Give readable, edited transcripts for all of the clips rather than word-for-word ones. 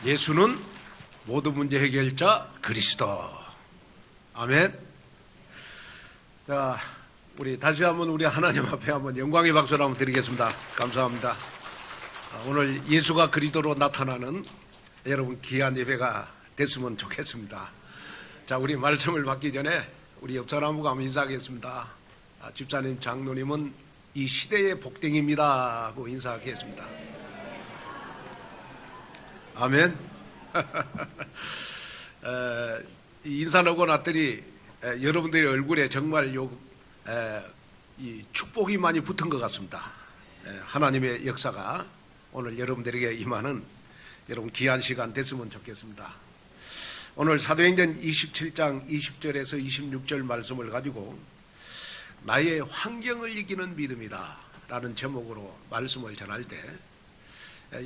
예수는 모든 문제 해결자 그리스도. 아멘. 자, 우리 다시 한번 우리 하나님 앞에 한번 영광의 박수를 한번 드리겠습니다. 감사합니다. 오늘 예수가 그리스도로 나타나는 여러분 귀한 예배가 됐으면 좋겠습니다. 자, 우리 말씀을 받기 전에 우리 옆 사람하고 한번 인사하겠습니다. 집사님, 장로님은 이 시대의 복댕입니다 하고 인사하겠습니다. 아멘. 인사하고 났더니 여러분들의 얼굴에 정말 이 축복이 많이 붙은 것 같습니다. 하나님의 역사가 오늘 여러분들에게 임하는 여러분 귀한 시간 됐으면 좋겠습니다. 오늘 사도행전 27장 20절에서 26절 말씀을 가지고 나의 환경을 이기는 믿음이다 라는 제목으로 말씀을 전할 때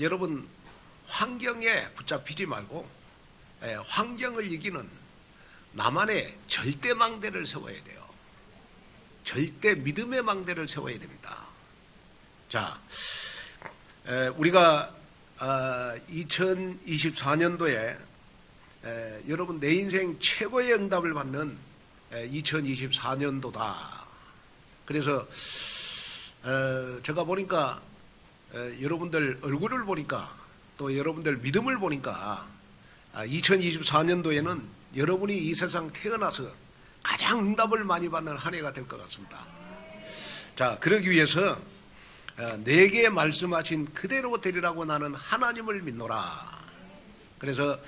여러분 환경에 붙잡히지 말고 환경을 이기는 나만의 절대 망대를 세워야 돼요. 절대 믿음의 망대를 세워야 됩니다. 자, 우리가 2024년도에 여러분 내 인생 최고의 응답을 받는 2024년도다. 그래서 제가 보니까 여러분들 얼굴을 보니까 또 여러분들 믿음을 보니까 2024년도에는 여러분이 이 세상 태어나서 가장 응답을 많이 받는 한 해가 될 것 같습니다. 자, 그러기 위해서 내게 말씀하신 그대로 되리라고 나는 하나님을 믿노라. 그래서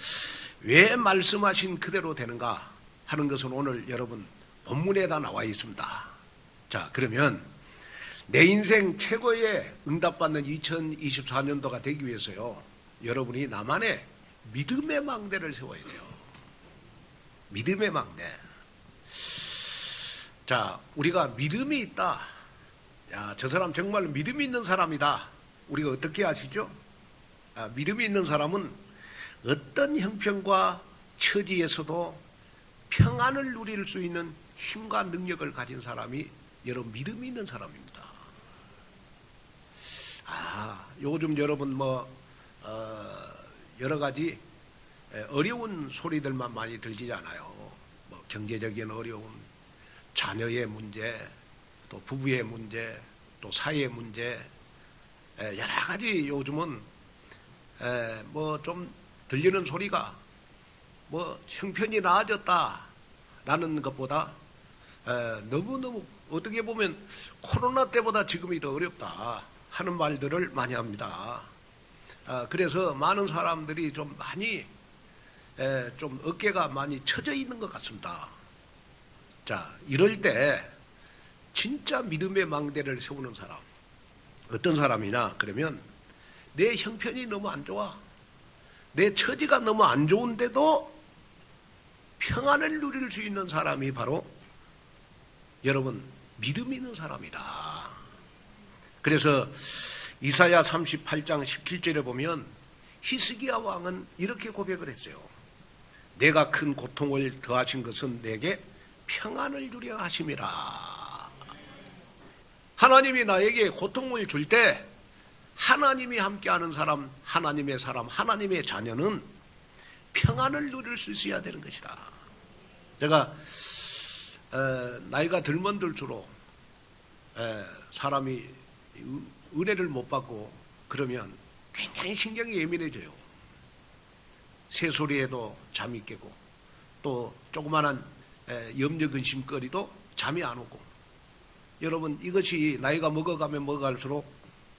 왜 말씀하신 그대로 되는가 하는 것은 오늘 여러분 본문에 다 나와 있습니다. 자, 그러면 내 인생 최고의 응답받는 2024년도가 되기 위해서요, 여러분이 나만의 믿음의 망대를 세워야 돼요. 믿음의 망대. 자, 우리가 믿음이 있다. 야, 저 사람 정말 믿음이 있는 사람이다. 우리가 어떻게 아시죠? 믿음이 있는 사람은 어떤 형편과 처지에서도 평안을 누릴 수 있는 힘과 능력을 가진 사람이 여러분 믿음이 있는 사람입니다. 요즘 여러분 여러 가지 어려운 소리들만 많이 들리지 않아요. 경제적인 어려움, 자녀의 문제, 또 부부의 문제, 또 사회의 문제, 여러 가지 요즘은 좀 들리는 소리가 형편이 나아졌다라는 것보다 너무너무 어떻게 보면 코로나 때보다 지금이 더 어렵다 하는 말들을 많이 합니다. 그래서 많은 사람들이 좀 많이 좀 어깨가 많이 처져 있는 것 같습니다. 자, 이럴 때 진짜 믿음의 망대를 세우는 사람, 어떤 사람이냐 그러면 내 형편이 너무 안 좋아, 내 처지가 너무 안 좋은데도 평안을 누릴 수 있는 사람이 바로 여러분 믿음 있는 사람이다. 그래서 이사야 38장 17절에 보면 히스기야 왕은 이렇게 고백을 했어요. 내가 큰 고통을 더하신 것은 내게 평안을 주려 하심이라. 하나님이 나에게 고통을 줄 때 하나님이 함께하는 사람, 하나님의 자녀는 평안을 누릴 수 있어야 되는 것이다. 제가 나이가 들면 들수록 사람이 은혜를 못 받고 그러면 굉장히 신경이 예민해져요. 새소리에도 잠이 깨고 또 조그마한 염려 근심거리도 잠이 안 오고. 여러분 이것이 나이가 먹어가면 먹어갈수록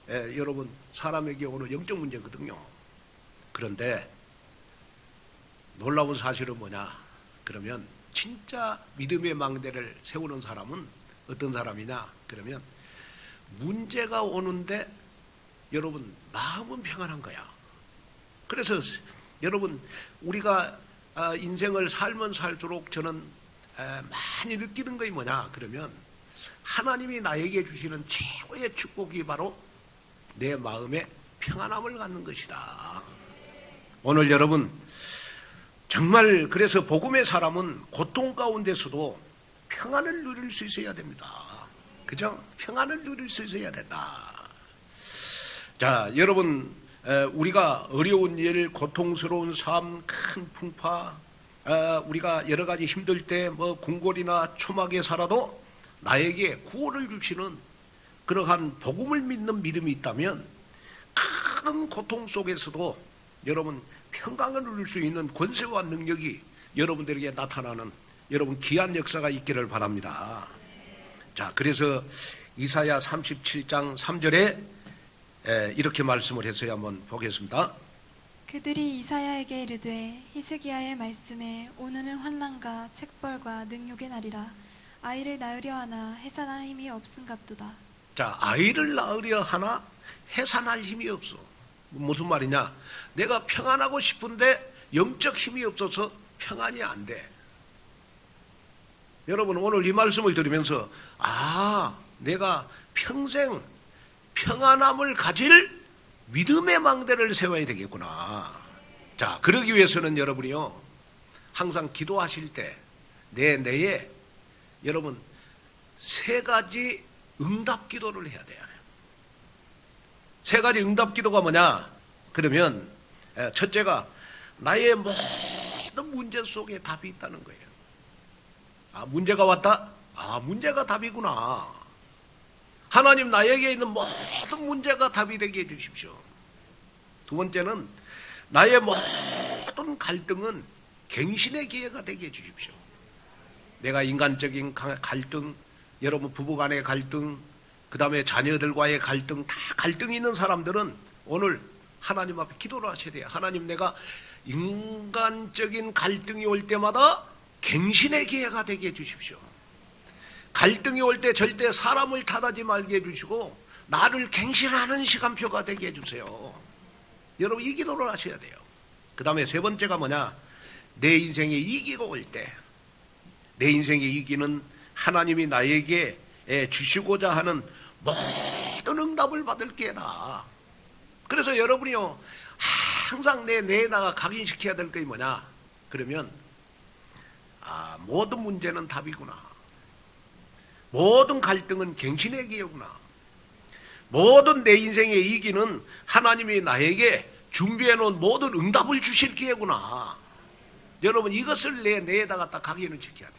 여러분 사람에게 오는 영적 문제거든요. 그런데 놀라운 사실은 뭐냐 그러면 진짜 믿음의 망대를 세우는 사람은 어떤 사람이냐 그러면 문제가 오는데 여러분 마음은 평안한 거야. 그래서 여러분 우리가 인생을 살면 살수록 저는 많이 느끼는 것이 뭐냐 그러면 하나님이 나에게 주시는 최고의 축복이 바로 내 마음에 평안함을 갖는 것이다. 오늘 여러분 정말 그래서 복음의 사람은 고통 가운데서도 평안을 누릴 수 있어야 됩니다. 그죠? 평안을 누릴 수 있어야 된다. 자, 여러분 우리가 어려운 일, 고통스러운 삶, 큰 풍파, 우리가 여러 가지 힘들 때 뭐 궁궐이나 초막에 살아도 나에게 구원을 주시는 그러한 복음을 믿는 믿음이 있다면 큰 고통 속에서도 여러분 평강을 누릴 수 있는 권세와 능력이 여러분들에게 나타나는 여러분 귀한 역사가 있기를 바랍니다. 자, 그래서 이사야 37장 3절에 이렇게 말씀을 해서야 한번 보겠습니다. 그들이 이사야에게 이르되 히스기야의 말씀에 오늘은 환난과 책벌과 능욕의 날이라 아이를 낳으려 하나 해산할 힘이 없음갑도다. 자, 아이를 낳으려 하나 해산할 힘이 없어. 무슨 말이냐? 내가 평안하고 싶은데 영적 힘이 없어서 평안이 안 돼. 여러분 오늘 이 말씀을 들으면서 내가 평생 평안함을 가질 믿음의 망대를 세워야 되겠구나. 자, 그러기 위해서는 여러분이요 항상 기도하실 때 내에 여러분 세 가지 응답 기도를 해야 돼요. 세 가지 응답 기도가 뭐냐? 그러면 첫째가 나의 모든 문제 속에 답이 있다는 거예요. 문제가 왔다? 문제가 답이구나. 하나님 나에게 있는 모든 문제가 답이 되게 해주십시오. 두 번째는 나의 모든 갈등은 갱신의 기회가 되게 해주십시오. 내가 인간적인 갈등, 여러분 부부간의 갈등, 그 다음에 자녀들과의 갈등, 다 갈등이 있는 사람들은 오늘 하나님 앞에 기도를 하셔야 돼요. 하나님, 내가 인간적인 갈등이 올 때마다 갱신의 기회가 되게 해주십시오. 갈등이 올 때 절대 사람을 탓하지 말게 해주시고 나를 갱신하는 시간표가 되게 해주세요. 여러분 이 기도를 하셔야 돼요. 그 다음에 세 번째가 뭐냐? 내 인생의 위기가 올 때 내 인생의 위기는 하나님이 나에게 주시고자 하는 모든 응답을 받을 기회다. 그래서 여러분이요 항상 내에다가 각인시켜야 될 게 뭐냐? 그러면 모든 문제는 답이구나. 모든 갈등은 갱신의 기회구나. 모든 내 인생의 위기는 하나님이 나에게 준비해 놓은 모든 응답을 주실 기회구나. 여러분 이것을 내에다가 딱 각인을 시켜야 돼.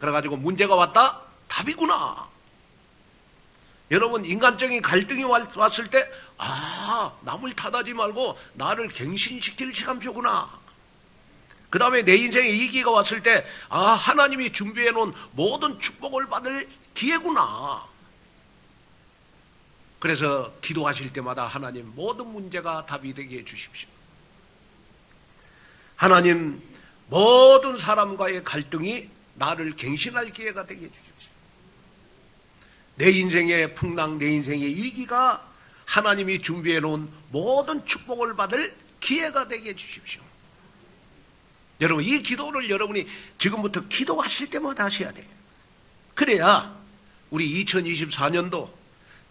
그래가지고 문제가 왔다? 답이구나. 여러분 인간적인 갈등이 왔을 때 남을 탓하지 말고 나를 갱신시킬 시간표구나. 그 다음에 내 인생에 위기가 왔을 때 하나님이 준비해 놓은 모든 축복을 받을 기회구나. 그래서 기도하실 때마다 하나님 모든 문제가 답이 되게 해주십시오. 하나님 모든 사람과의 갈등이 나를 갱신할 기회가 되게 해주십시오. 내 인생의 풍랑, 내 인생의 위기가 하나님이 준비해 놓은 모든 축복을 받을 기회가 되게 해주십시오. 여러분 이 기도를 여러분이 지금부터 기도하실 때마다 하셔야 돼요. 그래야 우리 2024년도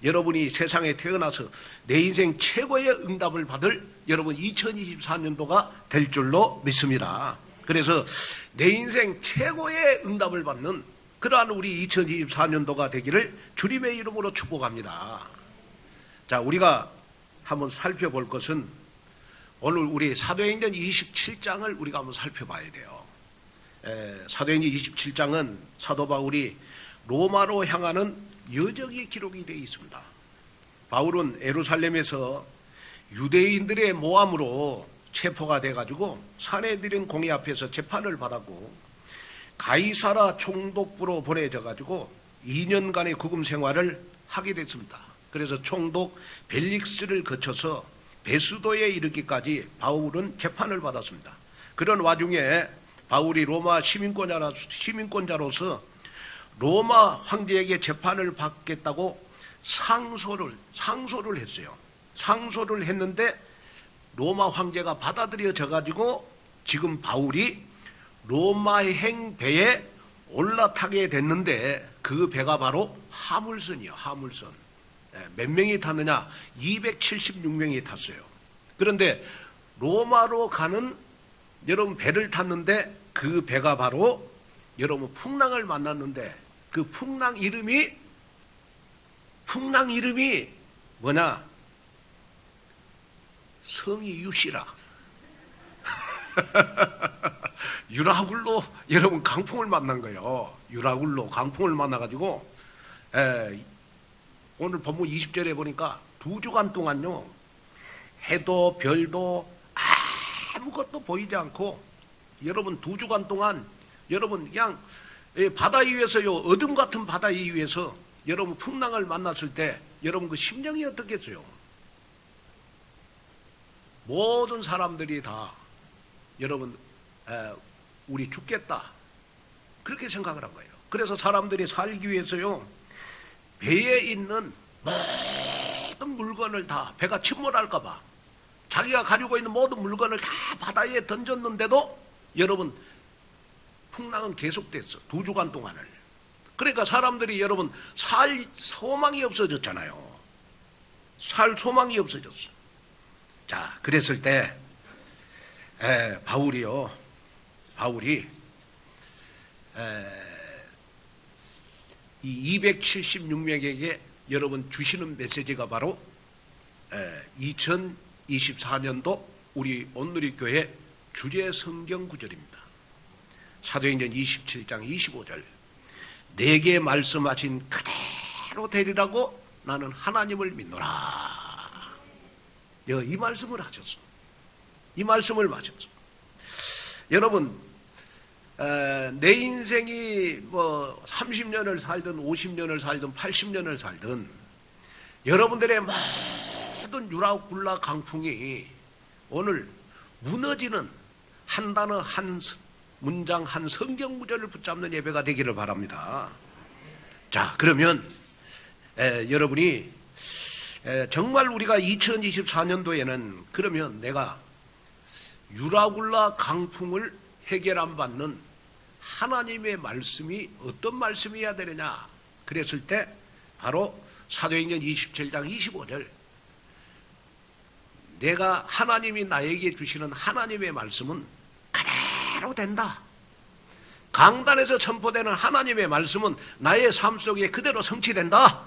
여러분이 세상에 태어나서 내 인생 최고의 응답을 받을 여러분 2024년도가 될 줄로 믿습니다. 그래서 내 인생 최고의 응답을 받는 그러한 우리 2024년도가 되기를 주님의 이름으로 축복합니다. 자, 우리가 한번 살펴볼 것은 오늘 우리 사도행전 27장을 우리가 한번 살펴봐야 돼요. 사도행전 27장은 사도 바울이 로마로 향하는 여정의 기록이 되어 있습니다. 바울은 예루살렘에서 유대인들의 모함으로 체포가 돼가지고 산헤드린 공의 앞에서 재판을 받았고 가이사라 총독부로 보내져가지고 2년간의 구금 생활을 하게 됐습니다. 그래서 총독 벨릭스를 거쳐서 베수도에 이르기까지 바울은 재판을 받았습니다. 그런 와중에 바울이 로마 시민권자로서 로마 황제에게 재판을 받겠다고 상소를 했어요. 상소를 했는데 로마 황제가 받아들여져 가지고 지금 바울이 로마행 배에 올라타게 됐는데 그 배가 바로 하물선이요. 하물선. 몇 명이 탔느냐? 276명이 탔어요. 그런데 로마로 가는 여러분 배를 탔는데 그 배가 바로 여러분 풍랑을 만났는데 그 풍랑 이름이 뭐냐? 성이 유씨라. 유라굴로 여러분 강풍을 만난 거예요. 유라굴로 강풍을 만나가지고 오늘 본문 20절에 보니까 2주간 동안요, 해도 별도 아무것도 보이지 않고 여러분 2주간 동안 여러분 그냥 바다 위에서요, 어둠 같은 바다 위에서 여러분 풍랑을 만났을 때 여러분 그 심정이 어떻겠어요? 모든 사람들이 다 여러분 우리 죽겠다 그렇게 생각을 한 거예요. 그래서 사람들이 살기 위해서요, 배에 있는 모든 물건을 다, 배가 침몰할까 봐 자기가 가지고 있는 모든 물건을 다 바다에 던졌는데도 여러분 풍랑은 계속됐어. 2주간 동안을. 그러니까 사람들이 여러분 살 소망이 없어졌잖아요. 살 소망이 없어졌어. 자, 그랬을 때 바울이 이 276명에게 여러분 주시는 메시지가 바로 2024년도 우리 온누리교회 주제 성경 구절입니다. 사도행전 27장 25절. 내게 말씀하신 그대로 되리라고 나는 하나님을 믿노라. 이 말씀을 하셨어. 이 말씀을 하셨어. 여러분, 내 인생이 뭐 30년을 살든 50년을 살든 80년을 살든 여러분들의 모든 유라굴라 강풍이 오늘 무너지는 한 단어 한 문장 한 성경 구절을 붙잡는 예배가 되기를 바랍니다. 자, 그러면 여러분이 정말 우리가 2024년도에는 그러면 내가 유라굴라 강풍을 해결 안 받는 하나님의 말씀이 어떤 말씀이어야 되느냐 그랬을 때 바로 사도행전 27장 25절, 내가 하나님이 나에게 주시는 하나님의 말씀은 그대로 된다. 강단에서 선포되는 하나님의 말씀은 나의 삶 속에 그대로 성취된다.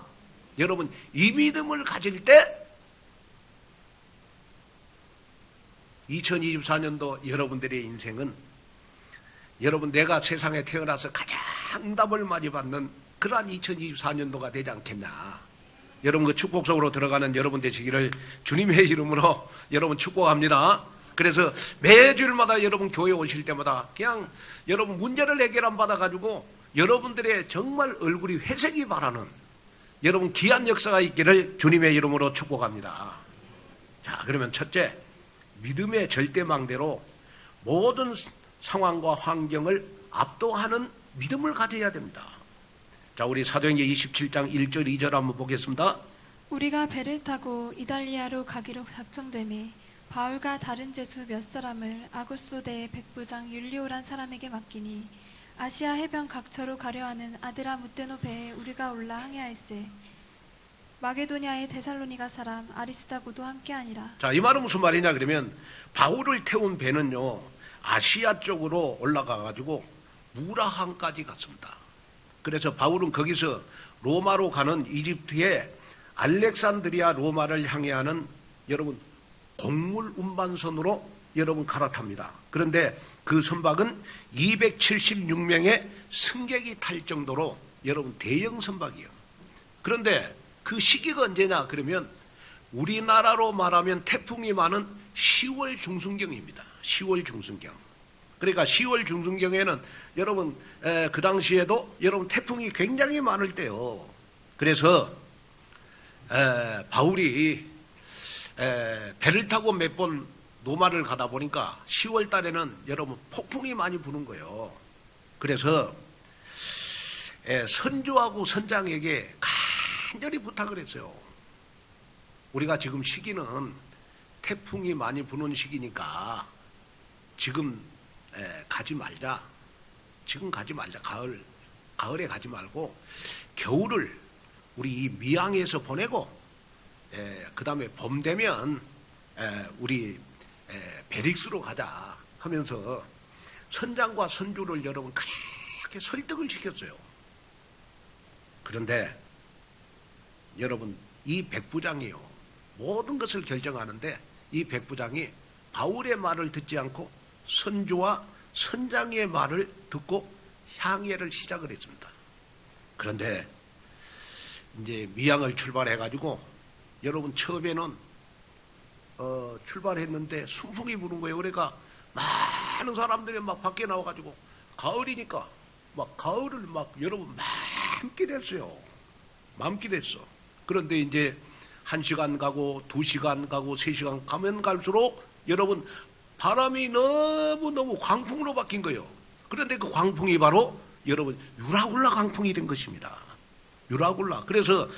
여러분, 이 믿음을 가질 때 2024년도 여러분들의 인생은 여러분 내가 세상에 태어나서 가장 응답을 많이 받는 그러한 2024년도가 되지 않겠나. 여러분 그 축복 속으로 들어가는 여러분 되시기를 주님의 이름으로 여러분 축복합니다. 그래서 매주일마다 여러분 교회 오실 때마다 그냥 여러분 문제를 해결 안 받아가지고 여러분들의 정말 얼굴이 회색이 바라는 여러분 귀한 역사가 있기를 주님의 이름으로 축복합니다. 자, 그러면 첫째, 믿음의 절대망대로 모든 상황과 환경을 압도하는 믿음을 가져야 됩니다. 자, 우리 사도행전 27장 1절 2절 한번 보겠습니다. 우리가 배를 타고 이달리아로 가기로 작정되매 바울과 다른 죄수 몇 사람을 아구소대의 백부장 율리오란 사람에게 맡기니 아시아 해변 각처로 가려 하는 아드라무테노 배에 우리가 올라 항해하였으. 마게도냐의 데살로니가 사람 아리스다고도 함께하니라. 자, 이 말은 무슨 말이냐 그러면 바울을 태운 배는요 아시아 쪽으로 올라가가지고 무라항까지 갔습니다. 그래서 바울은 거기서 로마로 가는 이집트의 알렉산드리아 로마를 향해 하는 여러분 곡물 운반선으로 여러분 갈아탑니다. 그런데 그 선박은 276명의 승객이 탈 정도로 여러분 대형 선박이에요. 그런데 그 시기가 언제냐 그러면 우리나라로 말하면 태풍이 많은 10월 중순경입니다. 10월 중순경. 그러니까 10월 중순경에는 여러분 그 당시에도 여러분 태풍이 굉장히 많을 때요. 그래서 바울이 배를 타고 몇 번 노마를 가다 보니까 10월 달에는 여러분 폭풍이 많이 부는 거예요. 그래서 선조하고 선장에게 간절히 부탁을 했어요. 우리가 지금 시기는 태풍이 많이 부는 시기니까 지금 가지 말자. 지금 가지 말자. 가을에 가지 말고 겨울을 우리 이 미항에서 보내고 그 다음에 봄 되면 우리 베릭스로 가자 하면서 선장과 선주를 여러분 그렇게 설득을 시켰어요. 그런데 여러분 이 백부장이요 모든 것을 결정하는데 이 백부장이 바울의 말을 듣지 않고 선조와 선장의 말을 듣고 향해를 시작을 했습니다. 그런데 이제 미양을 출발해가지고 여러분 처음에는 출발했는데 순풍이 부는 거예요. 그러니까 많은 사람들이 막 밖에 나와가지고 가을이니까 막 가을을 막 여러분 맘기 됐어요. 맘기 됐어. 그런데 이제 1시간 가고 2시간 가고 3시간 가면 갈수록 여러분 바람이 너무너무 광풍으로 바뀐 거예요. 그런데 그 광풍이 바로 여러분 유라굴라 광풍이 된 것입니다. 유라굴라. 그래서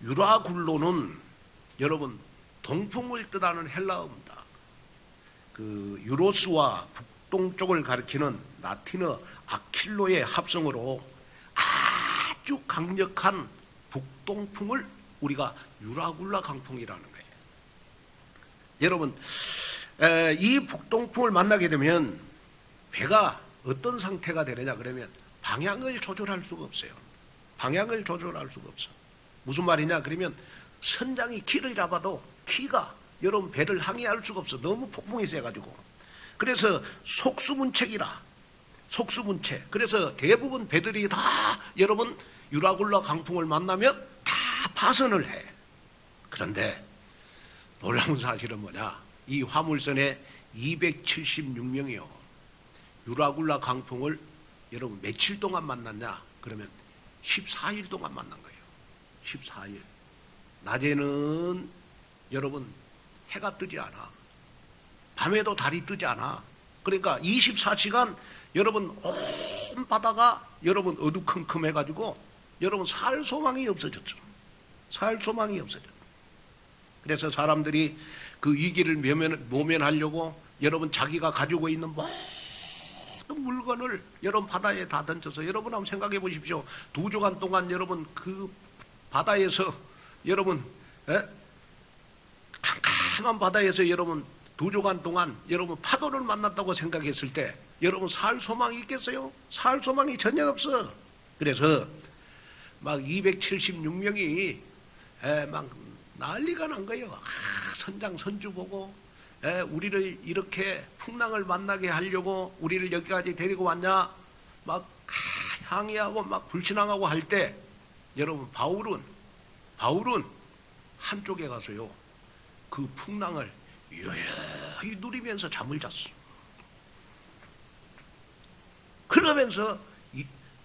유라굴로는 여러분 동풍을 뜻하는 헬라어입니다. 그 유로스와 북동쪽을 가리키는 라틴어 아킬로의 합성어로 아주 강력한 북동풍을 우리가 유라굴라 강풍이라는 거예요. 여러분 이 북동풍을 만나게 되면 배가 어떤 상태가 되느냐 그러면 방향을 조절할 수가 없어요. 방향을 조절할 수가 없어. 무슨 말이냐 그러면 선장이 키를 잡아도 키가 여러분 배를 항해할 수가 없어. 너무 폭풍이 세가지고. 그래서 속수문책이라. 속수문책. 그래서 대부분 배들이 다 여러분 유라굴라 강풍을 만나면 다 파선을 해. 그런데 놀라운 사실은 뭐냐? 이 화물선에 276명이요. 유라굴라 강풍을 여러분 며칠 동안 만났냐? 그러면 14일 동안 만난 거예요. 14일. 낮에는 여러분 해가 뜨지 않아. 밤에도 달이 뜨지 않아. 그러니까 24시간 여러분 온 바다가 여러분 어두컴컴해가지고 여러분 살 소망이 없어졌죠. 살 소망이 없어졌죠. 그래서 사람들이 그 위기를 모면하려고 여러분 자기가 가지고 있는 모든 물건을 여러분 바다에 다 던져서 여러분 한번 생각해 보십시오. 2주간 동안 여러분 그 바다에서 여러분 캄캄한 바다에서 여러분 2주간 동안 여러분 파도를 만났다고 생각했을 때 여러분 살 소망이 있겠어요? 살 소망이 전혀 없어. 그래서 막 276명이 막 난리가 난 거예요. 선장 선주 보고 우리를 이렇게 풍랑을 만나게 하려고 우리를 여기까지 데리고 왔냐 막 항의하고 막 불신앙하고 할 때 여러분 바울은 한쪽에 가서요 그 풍랑을 유유히 누리면서 잠을 잤어. 그러면서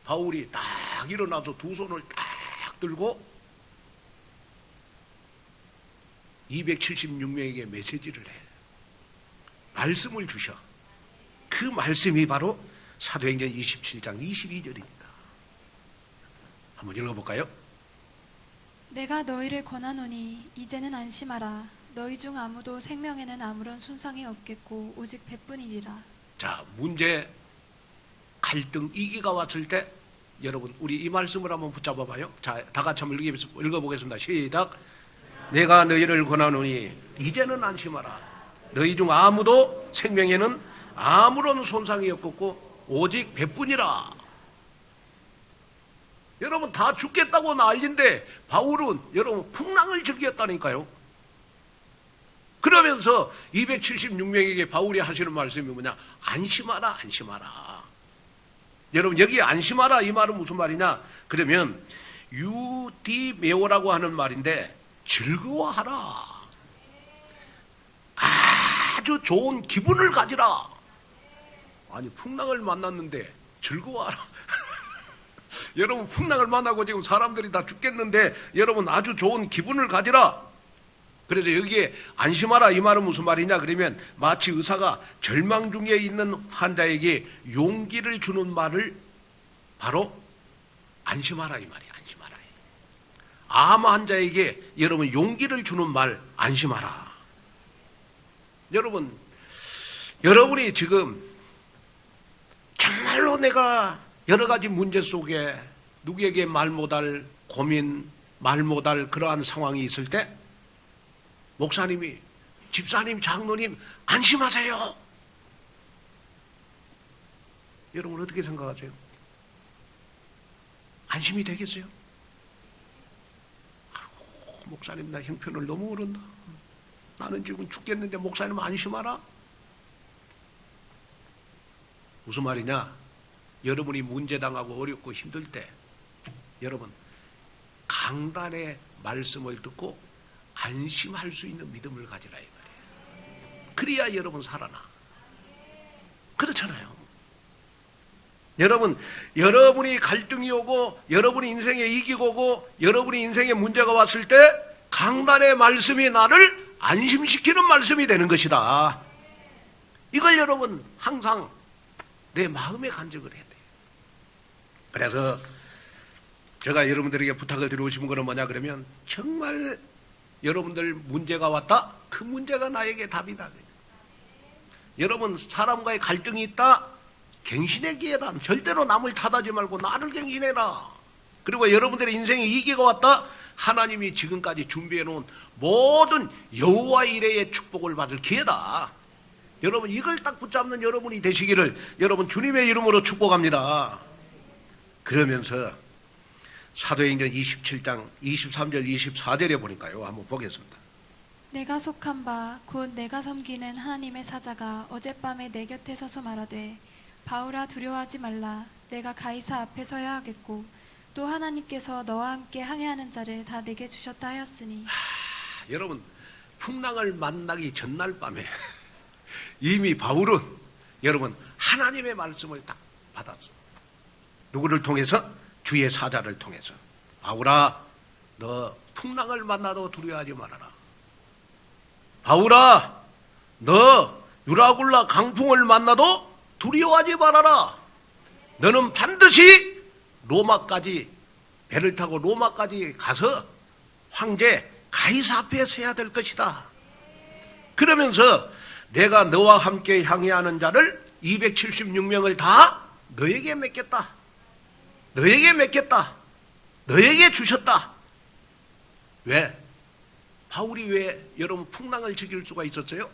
바울이 딱 일어나서 두 손을 딱 들고 276명에게 메시지를 해. 말씀을 주셔. 그 말씀이 바로 사도행전 27장 22절입니다. 한번 읽어볼까요? 내가 너희를 권하노니 이제는 안심하라. 너희 중 아무도 생명에는 아무런 손상이 없겠고 오직 배뿐이리라. 자, 문제, 갈등, 위기가 왔을 때 여러분 우리 이 말씀을 한번 붙잡아 봐요. 자, 다 같이 한번 읽어보겠습니다. 시작. 내가 너희를 권하노니 이제는 안심하라. 너희 중 아무도 생명에는 아무런 손상이 없겠고 오직 배뿐이라. 여러분 다 죽겠다고 난리인데 바울은 여러분 풍랑을 즐겼다니까요. 그러면서 276명에게 바울이 하시는 말씀이 뭐냐? 안심하라, 안심하라. 여러분 여기 안심하라 이 말은 무슨 말이냐? 그러면 유디메오라고 하는 말인데 즐거워하라. 아주 좋은 기분을 가지라. 아니 풍랑을 만났는데 즐거워하라. 여러분 풍랑을 만나고 지금 사람들이 다 죽겠는데 여러분 아주 좋은 기분을 가지라. 그래서 여기에 안심하라 이 말은 무슨 말이냐 그러면 마치 의사가 절망 중에 있는 환자에게 용기를 주는 말을 바로 안심하라 이 말이야. 안심하라. 암 환자에게 여러분 용기를 주는 말 안심하라. 여러분이 지금 정말로 내가 여러 가지 문제 속에 누구에게 말 못할 고민, 말 못할 그러한 상황이 있을 때 목사님이, 집사님, 장로님 안심하세요. 여러분 어떻게 생각하세요? 안심이 되겠어요? 아이고, 목사님 나 형편을 너무 모른다. 나는 지금 죽겠는데 목사님 안심하라. 무슨 말이냐? 여러분이 문제당하고 어렵고 힘들 때 여러분 강단의 말씀을 듣고 안심할 수 있는 믿음을 가지라 이 말이에요. 그래야 여러분 살아나. 그렇잖아요. 여러분, 여러분이 갈등이 오고 여러분이 인생에 이기고 오고 여러분이 인생에 문제가 왔을 때 강단의 말씀이 나를 안심시키는 말씀이 되는 것이다. 이걸 여러분 항상 내 마음에 간직을 해야 돼요. 그래서 제가 여러분들에게 부탁을 드리고 싶은 것은 뭐냐 그러면 정말 여러분들 문제가 왔다? 그 문제가 나에게 답이다. 여러분 사람과의 갈등이 있다? 갱신의 기회다. 절대로 남을 탓하지 말고 나를 갱신해라. 그리고 여러분들의 인생에 위기가 왔다? 하나님이 지금까지 준비해 놓은 모든 여호와 이레의 축복을 받을 기회다. 여러분 이걸 딱 붙잡는 여러분이 되시기를 여러분 주님의 이름으로 축복합니다. 그러면서 사도행전 27장 23절 24절에 보니까요. 한번 보겠습니다. 내가 속한 바 곧 내가 섬기는 하나님의 사자가 어젯밤에 내 곁에 서서 말하되 바울아 두려워하지 말라. 내가 가이사 앞에 서야 하겠고 또 하나님께서 너와 함께 항해하는 자를 다 내게 주셨다 하였으니. 여러분 풍랑을 만나기 전날 밤에 이미 바울은 여러분 하나님의 말씀을 딱 받았어. 누구를 통해서? 주의 사자를 통해서. 바울아 너 풍랑을 만나도 두려워하지 말아라. 바울아 너 유라굴라 강풍을 만나도 두려워하지 말아라. 너는 반드시 로마까지 배를 타고 로마까지 가서 황제 가이사 앞에 서야 될 것이다. 그러면서 내가 너와 함께 항해하는 자를 276명을 다 너에게 맡겼다. 너에게 맡겼다. 너에게 주셨다. 왜? 바울이 왜 여러분 풍랑을 즐길 수가 있었어요?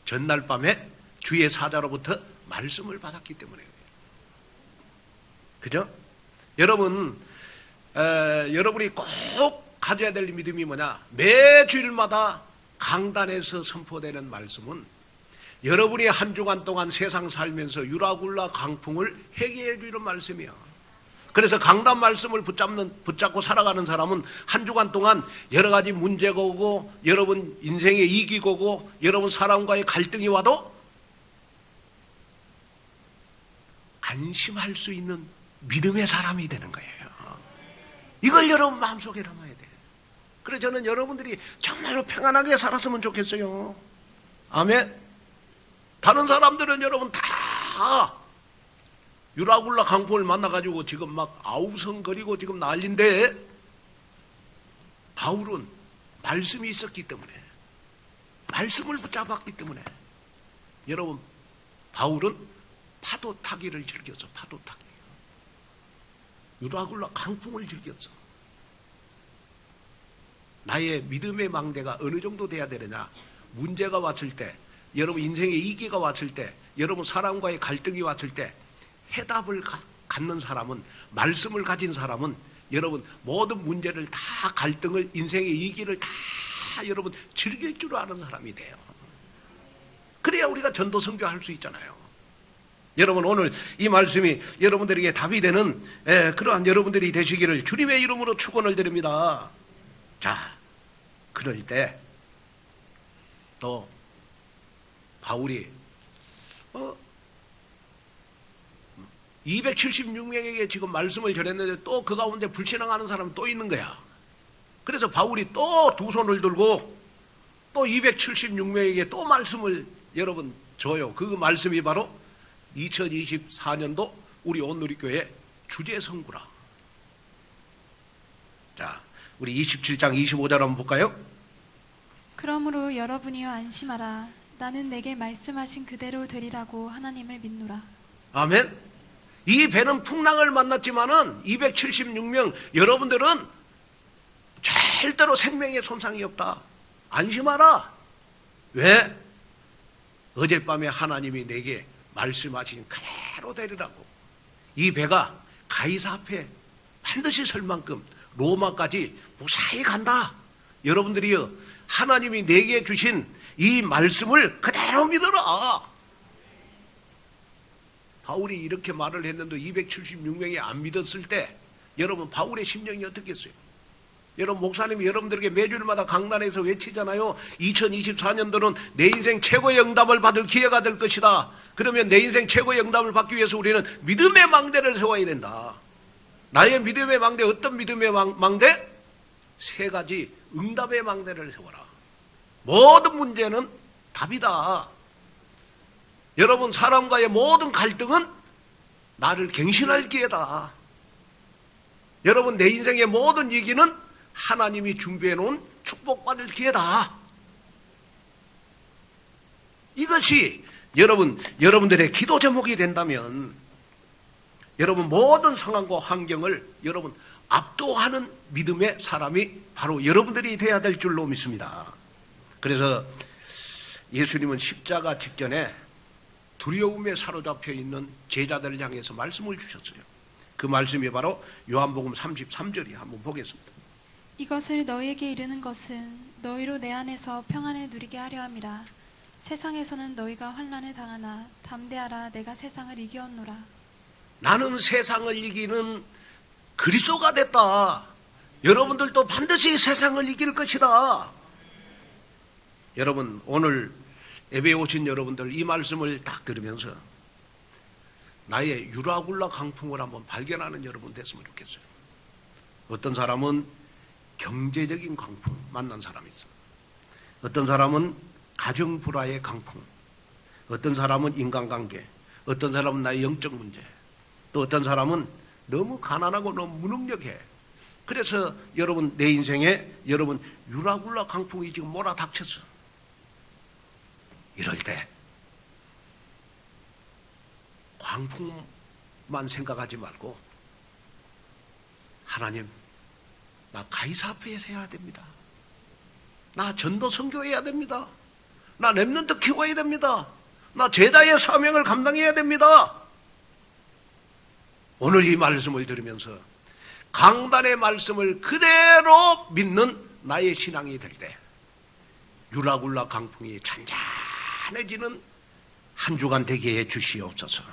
전날 밤에 주의 사자로부터 말씀을 받았기 때문에. 그죠? 여러분 여러분이 꼭 가져야 될 믿음이 뭐냐? 매 주일마다 강단에서 선포되는 말씀은 여러분이 한 주간 동안 세상 살면서 유라굴라 강풍을 해결해 주는 말씀이야. 그래서 강단 말씀을 붙잡고 살아가는 사람은 한 주간 동안 여러 가지 문제가 오고 여러분 인생에 이기고 오고 여러분 사람과의 갈등이 와도 안심할 수 있는 믿음의 사람이 되는 거예요. 이걸 여러분 마음속에 담아야 돼. 그래서 저는 여러분들이 정말로 평안하게 살았으면 좋겠어요. 아멘. 다른 사람들은 여러분 다 유라굴라 강풍을 만나가지고 지금 막 아우성거리고 지금 난리인데 바울은 말씀이 있었기 때문에 말씀을 붙잡았기 때문에 여러분 바울은 파도 타기를 즐겼어. 파도 타기. 유라굴라 강풍을 즐겼어. 나의 믿음의 망대가 어느 정도 돼야 되느냐? 문제가 왔을 때 여러분 인생의 위기가 왔을 때 여러분 사람과의 갈등이 왔을 때 해답을 갖는 사람은 말씀을 가진 사람은 여러분 모든 문제를 다 갈등을 인생의 위기를 다 여러분 즐길 줄 아는 사람이 돼요. 그래야 우리가 전도 선교할 수 있잖아요. 여러분 오늘 이 말씀이 여러분들에게 답이 되는 그러한 여러분들이 되시기를 주님의 이름으로 축원을 드립니다. 자, 그럴 때 또 바울이 276명에게 지금 말씀을 전했는데 또 그 가운데 불신앙하는 사람은 또 있는 거야. 그래서 바울이 또 두 손을 들고 또 276명에게 또 말씀을 여러분 줘요. 그 말씀이 바로 2024년도 우리 온누리교회 주제성구라. 자, 우리 27장 25절 한번 볼까요? 그러므로 여러분이여 안심하라. 나는 내게 말씀하신 그대로 되리라고 하나님을 믿노라. 아멘. 이 배는 풍랑을 만났지만은 276명 여러분들은 절대로 생명에 손상이 없다. 안심하라. 왜? 어젯밤에 하나님이 내게 말씀하신 그대로 되리라고. 이 배가 가이사 앞에 반드시 설 만큼 로마까지 무사히 간다. 여러분들이요 하나님이 내게 주신 이 말씀을 그대로 믿어라. 바울이 이렇게 말을 했는데 276명이 안 믿었을 때 여러분 바울의 심정이 어떻겠어요? 여러분 목사님이 여러분들에게 매주일마다 강단에서 외치잖아요. 2024년도는 내 인생 최고의 응답을 받을 기회가 될 것이다. 그러면 내 인생 최고의 응답을 받기 위해서 우리는 믿음의 망대를 세워야 된다. 나의 믿음의 망대, 어떤 믿음의 망대? 세 가지 응답의 망대를 세워라. 모든 문제는 답이다. 여러분 사람과의 모든 갈등은 나를 갱신할 기회다. 여러분 내 인생의 모든 위기는 하나님이 준비해 놓은 축복받을 기회다. 이것이 여러분들의 기도 제목이 된다면 여러분 모든 상황과 환경을 여러분 압도하는 믿음의 사람이 바로 여러분들이 돼야 될 줄로 믿습니다. 그래서 예수님은 십자가 직전에 두려움에 사로잡혀 있는 제자들을 향해서 말씀을 주셨어요. 그 말씀이 바로 요한복음 33절이 한번 보겠습니다. 이것을 너희에게 이르는 것은 너희로 내 안에서 평안을 누리게 하려 함이라. 세상에서는 너희가 환난을 당하나 담대하라. 내가 세상을 이기었노라. 나는 세상을 이기는 그리스도가 됐다. 여러분들도 반드시 세상을 이길 것이다. 여러분 오늘 예배에 오신 여러분들 이 말씀을 딱 들으면서 나의 유라굴라 강풍을 한번 발견하는 여러분 됐으면 좋겠어요. 어떤 사람은 경제적인 강풍 만난 사람이 있어. 어떤 사람은 가정 불화의 강풍, 어떤 사람은 인간관계, 어떤 사람은 나의 영적 문제, 또 어떤 사람은 너무 가난하고 너무 무능력해. 그래서 여러분 내 인생에 여러분 유라굴라 강풍이 지금 몰아닥쳤어. 이럴 때 광풍만 생각하지 말고 하나님 나 가이사 앞에서 해야 됩니다. 나 전도 선교해야 됩니다. 나 렘넌트 키워야 됩니다. 나 제자의 사명을 감당해야 됩니다. 오늘 이 말씀을 들으면서 강단의 말씀을 그대로 믿는 나의 신앙이 될 때 유라굴라 강풍이 잔잔해지는 한 주간 되게 해 주시옵소서.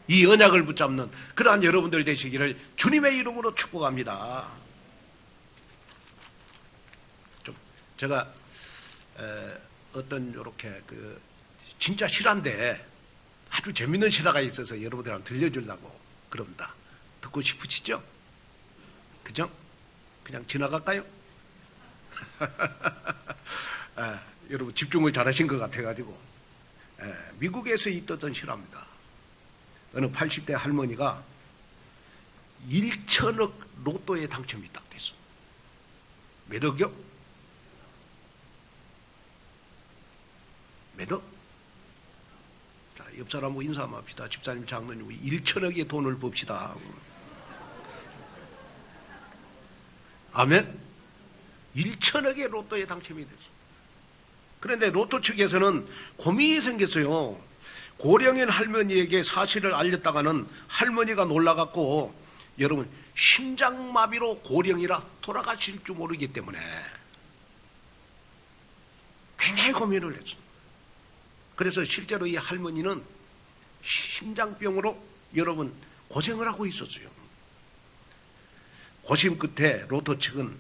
이 언약을 붙잡는 그러한 여러분들 되시기를 주님의 이름으로 축복합니다. 좀 제가 어떤 이렇게 진짜 실화인데 아주 재밌는 실화가 있어서 여러분들한테 들려주려고 그럽니다. 듣고 싶으시죠? 그죠? 그냥 지나갈까요? 여러분 집중을 잘하신 것 같아가지고 미국에서 있었던 실화입니다. 어느 80대 할머니가 1천억 로또에 당첨이 딱 됐어. 몇 억이요? 몇 억? 자, 옆 사람하고 인사 한번 합시다. 집사님, 장로님, 1천억의 돈을 봅시다. 아멘? 1천억의 로또에 당첨이 됐어. 그런데 로또 측에서는 고민이 생겼어요. 고령인 할머니에게 사실을 알렸다가는 할머니가 놀라갖고 여러분 심장마비로 고령이라 돌아가실 줄 모르기 때문에 굉장히 고민을 했어. 그래서 실제로 이 할머니는 심장병으로 여러분 고생을 하고 있었어요. 고심 끝에 로또 측은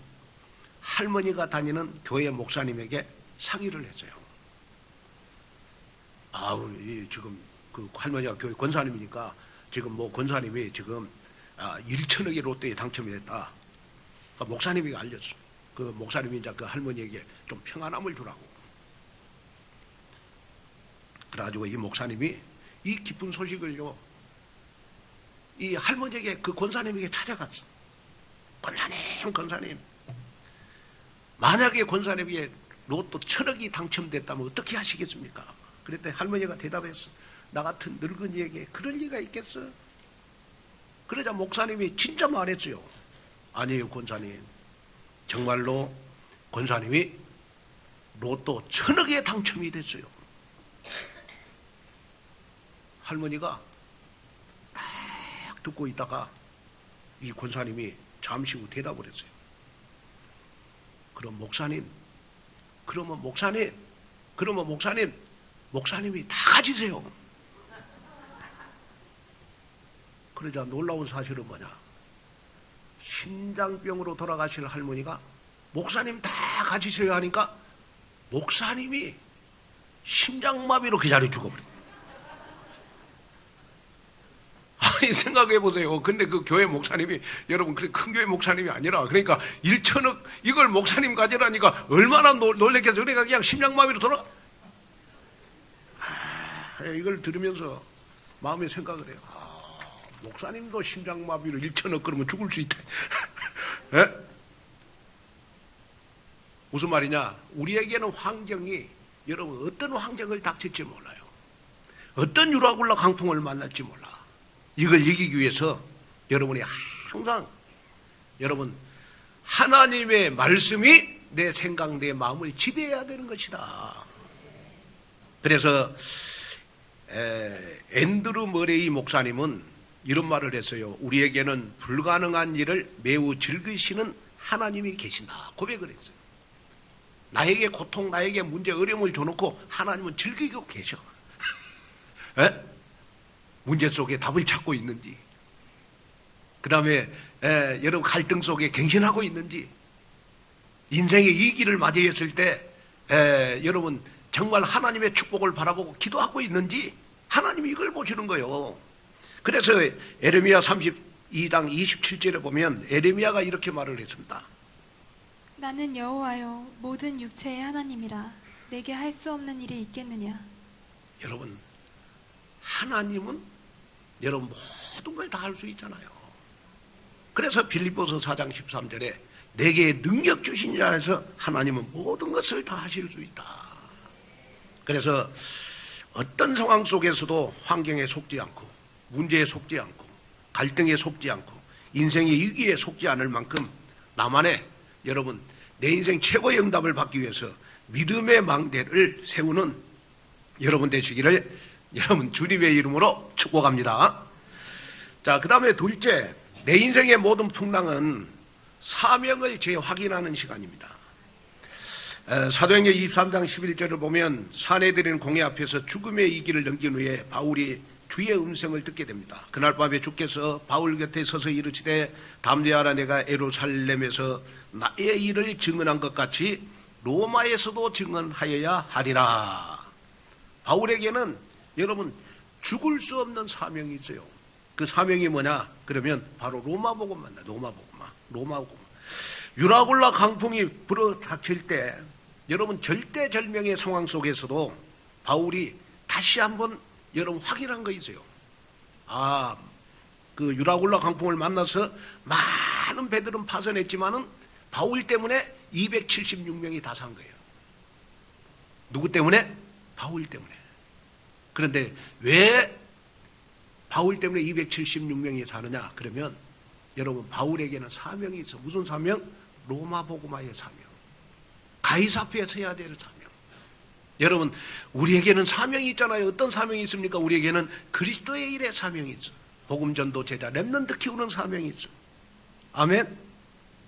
할머니가 다니는 교회 목사님에게 상의를 했어요. 지금 그 할머니가 교회 권사님이니까 지금 뭐 권사님이 지금 1천억의 로또에 당첨이 됐다. 그러니까 목사님이 알렸어. 그 목사님이 이제 그 할머니에게 좀 평안함을 주라고. 그래가지고 이 목사님이 이 기쁜 소식을요, 이 할머니에게 그 권사님에게 찾아갔어. 권사님. 만약에 권사님에게 로또 1,000억이 당첨됐다면 어떻게 하시겠습니까? 그랬더니 할머니가 대답했어. 나 같은 늙은이에게 그럴 리가 있겠어? 그러자 목사님이 진짜 말했어요. 아니에요, 권사님. 정말로 권사님이 로또 1,000억에 당첨이 됐어요. 할머니가 딱 듣고 있다가 이 권사님이 잠시 후 대답을 했어요. 그럼 목사님, 그러면 목사님이 다 가지세요. 그러자 놀라운 사실은 뭐냐? 심장병으로 돌아가실 할머니가 목사님 다 가지세요 하니까 목사님이 심장마비로 그 자리에 죽어버려. 아니 생각해 보세요. 근데 그 교회 목사님이 여러분 큰 교회 목사님이 아니라 그러니까 1천억 이걸 목사님 가지라니까 얼마나 놀랬겠어요. 그러니까 그냥 심장마비로 돌아. 이걸 들으면서 마음에 생각을 해요. 목사님도 심장마비로 1천억 그러면 죽을 수 있다. 예? 무슨 말이냐? 우리에게는 환경이 여러분 어떤 환경을 닥칠지 몰라요. 어떤 유라굴라 강풍을 만날지 몰라. 이걸 이기기 위해서 여러분이 항상 여러분 하나님의 말씀이 내 생각, 내 마음을 지배해야 되는 것이다. 그래서 앤드루 머레이 목사님은 이런 말을 했어요. 우리에게는 불가능한 일을 매우 즐기시는 하나님이 계신다. 고백을 했어요. 나에게 고통, 나에게 문제, 어려움을 줘놓고 하나님은 즐기고 계셔. 에? 문제 속에 답을 찾고 있는지, 그 다음에 여러분 갈등 속에 갱신하고 있는지, 인생의 위기를 맞이했을 때 여러분 정말 하나님의 축복을 바라보고 기도하고 있는지 하나님이 이걸 보시는 거예요. 그래서 에레미야 32장 27절에 보면 에레미야가 이렇게 말을 했습니다. 나는 여호와여 모든 육체의 하나님이라 내게 할 수 없는 일이 있겠느냐. 여러분 하나님은 여러분 모든 걸 다 할 수 있잖아요. 그래서 빌립보서 4장 13절에 내게 능력 주신 자 안에서 하나님은 모든 것을 다 하실 수 있다. 그래서 어떤 상황 속에서도 환경에 속지 않고 문제에 속지 않고 갈등에 속지 않고 인생의 위기에 속지 않을 만큼 나만의 여러분 내 인생 최고의 응답을 받기 위해서 믿음의 망대를 세우는 여러분 되시기를 여러분 주님의 이름으로 축복합니다. 자, 그 다음에 둘째, 내 인생의 모든 풍랑은 사명을 재확인하는 시간입니다. 사도행전 23장 11절을 보면 사내들인 공회 앞에서 죽음의 이기를 넘긴 후에 바울이 주의 음성을 듣게 됩니다. 그날 밤에 주께서 바울 곁에 서서 이르시되 담대하라, 내가 예루살렘에서 나의 일을 증언한 것 같이 로마에서도 증언하여야 하리라. 바울에게는 여러분 죽을 수 없는 사명이 있어요. 그 사명이 뭐냐? 그러면 바로 로마 복음입니다. 로마 복음. 유라굴라 강풍이 불어닥칠 때 여러분 절대절명의 상황 속에서도 바울이 다시 한번 여러분 확인한 거 있어요. 그 유라굴라 강풍을 만나서 많은 배들은 파손했지만은 바울 때문에 276명이 다 산 거예요. 누구 때문에? 바울 때문에. 그런데 왜 바울 때문에 276명이 사느냐? 그러면 여러분 바울에게는 사명이 있어. 무슨 사명? 로마 복음화의 사명. 가이사 앞에 서야 될 사명. 여러분 우리에게는 사명이 있잖아요. 어떤 사명이 있습니까? 우리에게는 그리스도의 일의 사명이 있어. 복음 전도 제자 렘넌트 키우는 사명이 있어. 아멘.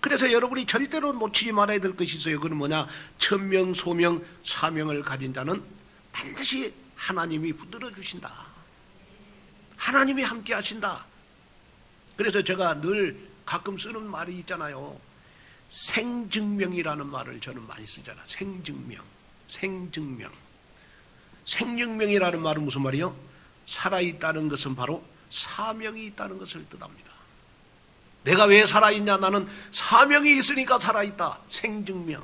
그래서 여러분이 절대로 놓치지 말아야 될 것이 있어요. 그건 뭐냐? 천명 소명 사명을 가진 자는 반드시 하나님이 붙들어 주신다. 하나님이 함께 하신다. 그래서 제가 늘 가끔 쓰는 말이 있잖아요. 생증명이라는 말을 저는 많이 쓰잖아. 생증명. 생증명이라는 말은 무슨 말이요? 살아있다는 것은 바로 사명이 있다는 것을 뜻합니다. 내가 왜 살아있냐? 나는 사명이 있으니까 살아있다. 생증명.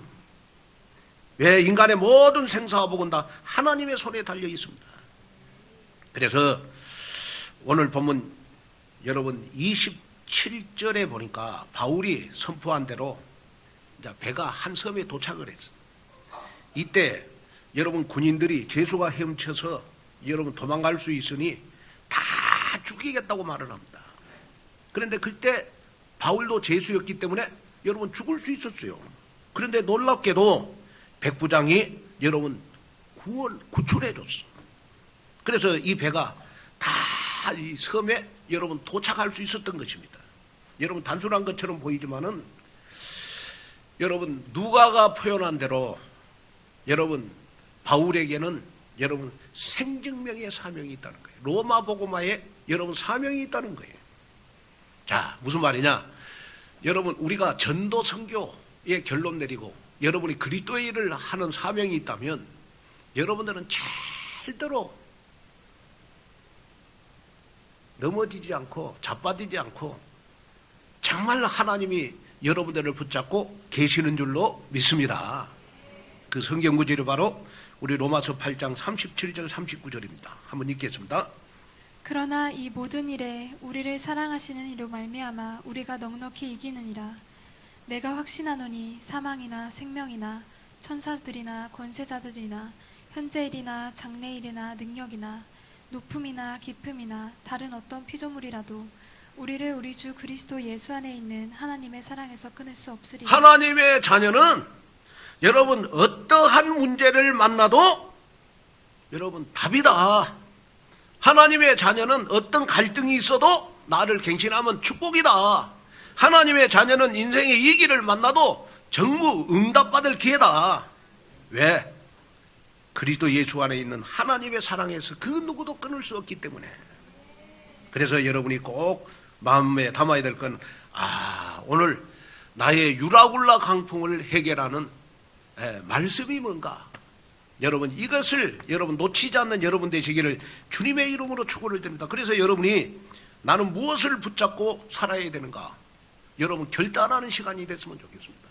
왜? 인간의 모든 생사화복은 다 하나님의 손에 달려 있습니다. 그래서 오늘 본문 여러분 27절에 보니까 바울이 선포한 대로 이제 배가 한 섬에 도착을 했어. 이때 여러분 군인들이 죄수가 헤엄쳐서 여러분 도망갈 수 있으니 다 죽이겠다고 말을 합니다. 그런데 그때 바울도 죄수였기 때문에 여러분 죽을 수 있었어요. 그런데 놀랍게도 백부장이 여러분 구출해 줬어. 그래서 이 배가 다 이 섬에 여러분 도착할 수 있었던 것입니다. 여러분 단순한 것처럼 보이지만은 여러분 누가가 표현한 대로 여러분 바울에게는 여러분 생증명의 사명이 있다는 거예요. 로마 복음화에 여러분 사명이 있다는 거예요. 자, 무슨 말이냐? 여러분 우리가 전도 선교의 결론 내리고 여러분이 그리스도의 일을 하는 사명이 있다면 여러분들은 절대로 넘어지지 않고 자빠지지 않고 정말 하나님이 여러분들을 붙잡고 계시는 줄로 믿습니다. 그 성경 구절이 바로 우리 로마서 8장 37절 39절입니다. 한번 읽겠습니다. 그러나 이 모든 일에 우리를 사랑하시는 이로 말미암아 우리가 넉넉히 이기느니라. 내가 확신하노니 사망이나 생명이나 천사들이나 권세자들이나 현재일이나 장래일이나 능력이나 높음이나 깊음이나 다른 어떤 피조물이라도 우리를 우리 주 그리스도 예수 안에 있는 하나님의 사랑에서 끊을 수 없으리. 하나님의 자녀는 여러분 어떠한 문제를 만나도 여러분 답이다. 하나님의 자녀는 어떤 갈등이 있어도 나를 갱신하면 축복이다. 하나님의 자녀는 인생의 위기를 만나도 정무 응답받을 기회다. 왜? 그리스도 예수 안에 있는 하나님의 사랑에서 그 누구도 끊을 수 없기 때문에. 그래서 여러분이 꼭 마음에 담아야 될 건 오늘 나의 유라굴라 강풍을 해결하는 말씀이 뭔가. 여러분 이것을 여러분 놓치지 않는 여러분 되시기를 주님의 이름으로 축원을 드립니다. 그래서 여러분이 나는 무엇을 붙잡고 살아야 되는가, 여러분 결단하는 시간이 됐으면 좋겠습니다.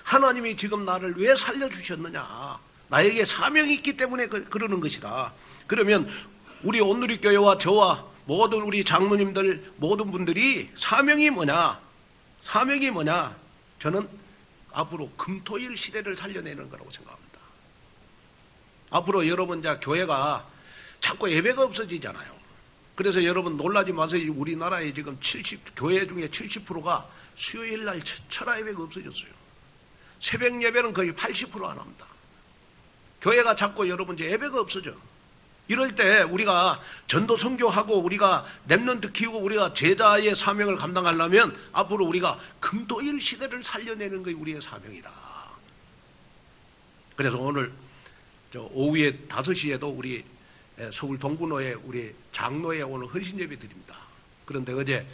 하나님이 지금 나를 왜 살려주셨느냐, 나에게 사명이 있기 때문에 그러는 것이다. 그러면 우리 온누리교회와 저와 모든 우리 장로님들 모든 분들이 사명이 뭐냐, 사명이 뭐냐, 저는 앞으로 금토일 시대를 살려내는 거라고 생각합니다. 앞으로 여러분 이제 교회가 자꾸 예배가 없어지잖아요. 그래서 여러분 놀라지 마세요. 우리나라에 지금 교회 중에 70%가 수요일 날 철야 예배가 없어졌어요. 새벽 예배는 거의 80% 안 합니다. 교회가 자꾸 여러분 이제 예배가 없어져. 이럴 때 우리가 전도 선교하고 우리가 렘넌트 키우고 우리가 제자의 사명을 감당하려면 앞으로 우리가 금토일 시대를 살려내는 것이 우리의 사명이다. 그래서 오늘 오후에 5시에도 우리 서울 동구노에 우리 장로에 오늘 헌신 예배 드립니다. 그런데 어제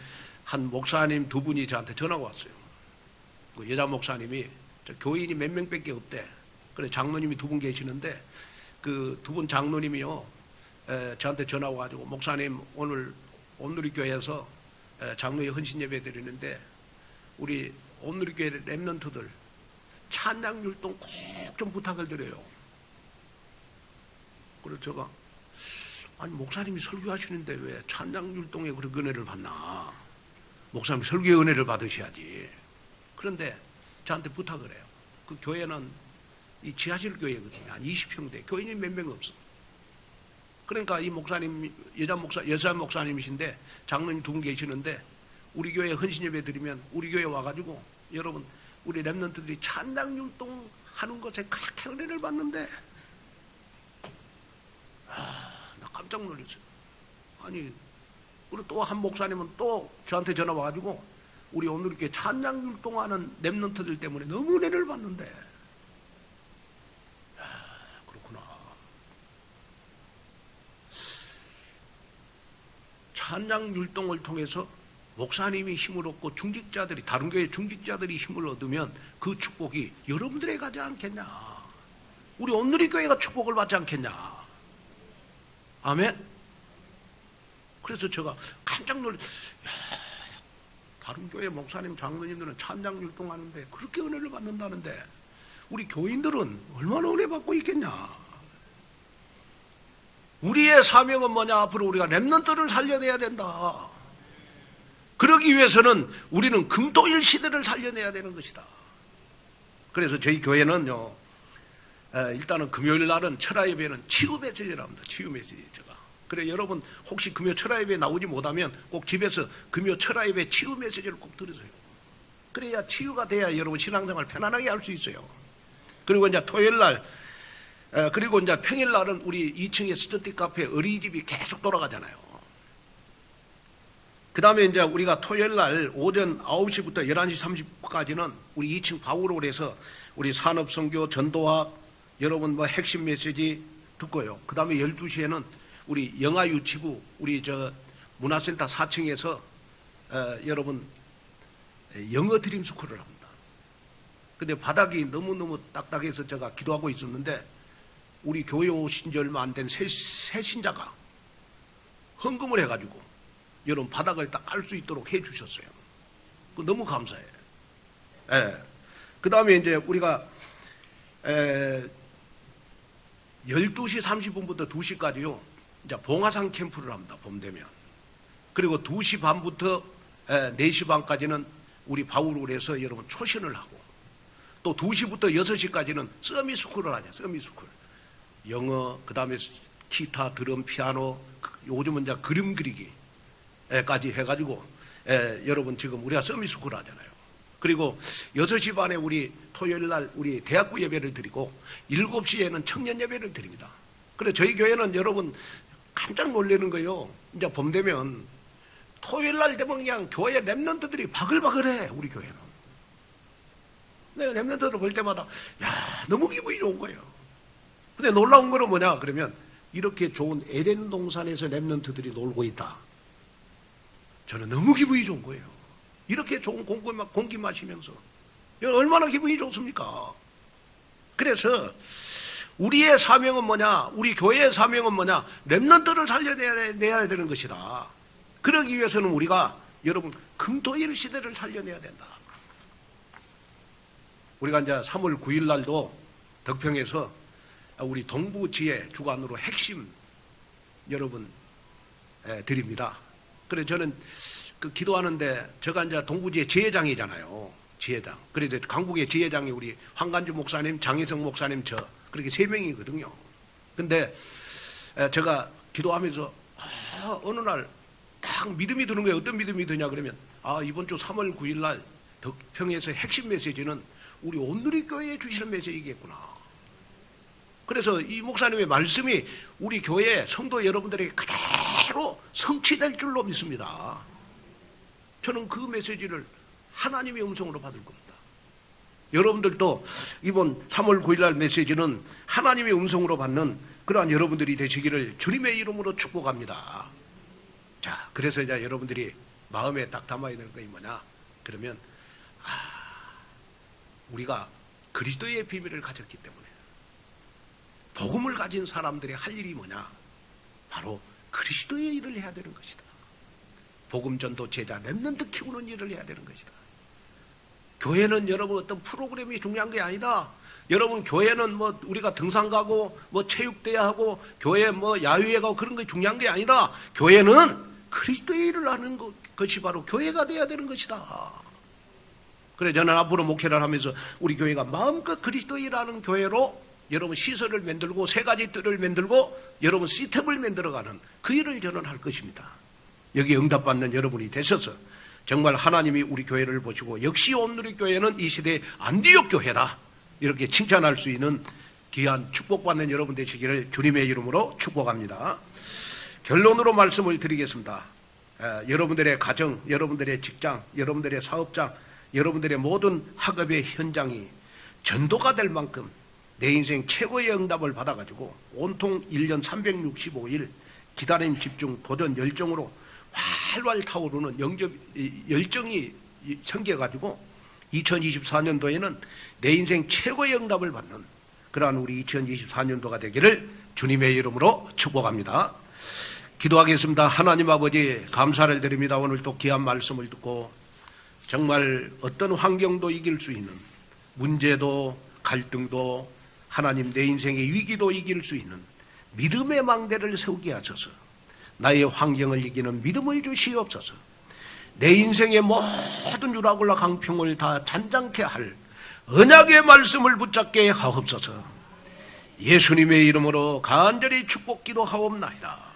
한 목사님 두 분이 저한테 전화가 왔어요. 그 여자 목사님이 교인이 몇 명밖에 없대. 그래 장로님이 두 분 계시는데 그 두 분 장로님이요 저한테 전화 와가지고 목사님 오늘 온누리교회에서 장로의 헌신 예배 드리는데 우리 온누리교회 렘넌트들 찬양 율동 꼭 좀 부탁을 드려요. 그래서 제가 아니 목사님이 설교하시는데 왜 찬양 율동에 그런 은혜를 받나? 목사님 설교의 은혜를 받으셔야지. 그런데 저한테 부탁을 해요. 그 교회는 이 지하실 교회거든요. 한 20평대. 교인이 몇 명 없어. 그러니까 이 목사님, 여자 목사님이신데 장로님 두 분 계시는데 우리 교회 헌신 예배 드리면 우리 교회 와가지고 여러분 우리 렘넌트들이 찬양 율동 하는 것에 그렇게 은혜를 받는데 나 깜짝 놀랐어요. 아니 그리고 또 한 목사님은 또 저한테 전화 와가지고 우리 오늘 이렇게 찬양 율동하는 렘넌트들 때문에 너무 은혜를 받는데 그렇구나. 찬양 율동을 통해서 목사님이 힘을 얻고 중직자들이 다른 교회 중직자들이 힘을 얻으면 그 축복이 여러분들에게 가지 않겠냐? 우리 온누리 교회가 축복을 받지 않겠냐? 아멘. 그래서 제가 깜짝 놀랐어요. 다른 교회 목사님 장로님들은 찬양 율동하는데 그렇게 은혜를 받는다는데 우리 교인들은 얼마나 은혜 받고 있겠냐? 우리의 사명은 뭐냐? 앞으로 우리가 렘넌트를 살려내야 된다. 그러기 위해서는 우리는 금토일 시대를 살려내야 되는 것이다. 그래서 저희 교회는요, 일단은 금요일 날은 철야 예배는 치유 메시지를 합니다. 치유 메시지 제가. 그래 여러분 혹시 금요 철야 예배 나오지 못하면 꼭 집에서 금요 철야 예배 치유 메시지를 꼭 들으세요. 그래야 치유가 돼야 여러분 신앙생활 편안하게 할 수 있어요. 그리고 이제 토요일 날 그리고 이제 평일 날은 우리 2층에 스터디 카페 어린이집이 계속 돌아가잖아요. 그 다음에 이제 우리가 토요일 날 오전 9시부터 11시 30분까지는 우리 2층 바울홀에서 우리 산업선교 전도학 여러분 뭐 핵심 메시지 듣고요. 그 다음에 12시에는 우리 영아유치부 우리 저 문화센터 4층에서 여러분 영어 드림 스쿨을 합니다. 근데 바닥이 너무너무 딱딱해서 제가 기도하고 있었는데 우리 교회 오신 지 얼마 안 된 새 신자가 헌금을 해가지고 여러분 바닥을 딱 깔 수 있도록 해 주셨어요. 너무 감사해요. 그 다음에 이제 우리가 12시 30분부터 2시까지요. 이제 봉화산 캠프를 합니다. 봄 되면. 그리고 2시 반부터 4시 반까지는 우리 바울홀에서 여러분 초신을 하고 또 2시부터 6시까지는 서미스쿨을 하냐. 서미스쿨. 영어, 그 다음에 기타, 드럼, 피아노, 요즘은 이제 그림 그리기까지 해가지고 여러분 지금 우리가 서미스쿨 하잖아요. 그리고 6시 반에 우리 토요일 날 우리 대학부 예배를 드리고 7시에는 청년 예배를 드립니다. 그래 저희 교회는 여러분 깜짝 놀라는 거예요. 이제 봄 되면 토요일 날 되면 그냥 교회 랩런트들이 바글바글해. 우리 교회는. 내가 랩런트를 볼 때마다 야 너무 기분이 좋은 거예요. 근데 놀라운 거는 뭐냐 그러면 이렇게 좋은 에덴 동산에서 랩런트들이 놀고 있다. 저는 너무 기분이 좋은 거예요. 이렇게 좋은 공기 마시면서 얼마나 기분이 좋습니까? 그래서 우리의 사명은 뭐냐? 우리 교회의 사명은 뭐냐? 렘넌트를 살려내야 되는 것이다. 그러기 위해서는 우리가 여러분 금토일 시대를 살려내야 된다. 우리가 이제 3월 9일 날도 덕평에서 우리 동부지혜 주관으로 핵심 여러분 드립니다. 그래서 저는 그 기도하는데 제가 이제 동부지회 지회장이잖아요. 지회장. 그래서 강북의 지회장이 우리 황간주 목사님, 장희성 목사님 저 그렇게 3명이거든요. 근데 제가 기도하면서 어느 날 딱 믿음이 드는 거예요. 어떤 믿음이 드냐 그러면 이번 주 3월 9일 날 덕평에서 핵심 메시지는 우리 온누리 교회에 주시는 메시지겠구나. 그래서 이 목사님의 말씀이 우리 교회 성도 여러분들에게 그대로 성취될 줄로 믿습니다. 저는 그 메시지를 하나님의 음성으로 받을 겁니다. 여러분들도 이번 3월 9일 날 메시지는 하나님의 음성으로 받는 그러한 여러분들이 되시기를 주님의 이름으로 축복합니다. 자, 그래서 이제 여러분들이 마음에 딱 담아야 되는 것이 뭐냐 그러면 우리가 그리스도의 비밀을 가졌기 때문에 복음을 가진 사람들이 할 일이 뭐냐 바로 그리스도의 일을 해야 되는 것이다. 복음 전도 제자 렘넌트 키우는 일을 해야 되는 것이다. 교회는 여러분 어떤 프로그램이 중요한 게 아니다. 여러분 교회는 뭐 우리가 등산 가고 뭐 체육대회 하고 교회 뭐 야유회 가고 그런 게 중요한 게 아니다. 교회는 그리스도의 일을 하는 것이 바로 교회가 돼야 되는 것이다. 그래 저는 앞으로 목회를 하면서 우리 교회가 마음껏 그리스도의 일하는 교회로 여러분 시설을 만들고 3가지 뜰을 만들고 여러분 시스템을 만들어가는 그 일을 저는 할 것입니다. 여기 응답받는 여러분이 되셔서 정말 하나님이 우리 교회를 보시고 역시 온누리 교회는 이 시대의 안디옥 교회다 이렇게 칭찬할 수 있는 귀한 축복받는 여러분 되시기를 주님의 이름으로 축복합니다. 결론으로 말씀을 드리겠습니다. 여러분들의 가정, 여러분들의 직장, 여러분들의 사업장, 여러분들의 모든 학업의 현장이 전도가 될 만큼 내 인생 최고의 응답을 받아가지고 온통 1년 365일 기다림, 집중, 도전, 열정으로 활활 타오르는 열정이 생겨가지고 2024년도에는 내 인생 최고의 응답을 받는 그러한 우리 2024년도가 되기를 주님의 이름으로 축복합니다. 기도하겠습니다. 하나님 아버지 감사를 드립니다. 오늘 또 귀한 말씀을 듣고 정말 어떤 환경도 이길 수 있는 문제도 갈등도 하나님 내 인생의 위기도 이길 수 있는 믿음의 망대를 세우게 하셔서 나의 환경을 이기는 믿음을 주시옵소서. 내 인생의 모든 유락올라 강평을 다 잔잔케 할 언약의 말씀을 붙잡게 하옵소서. 예수님의 이름으로 간절히 축복 기도하옵나이다.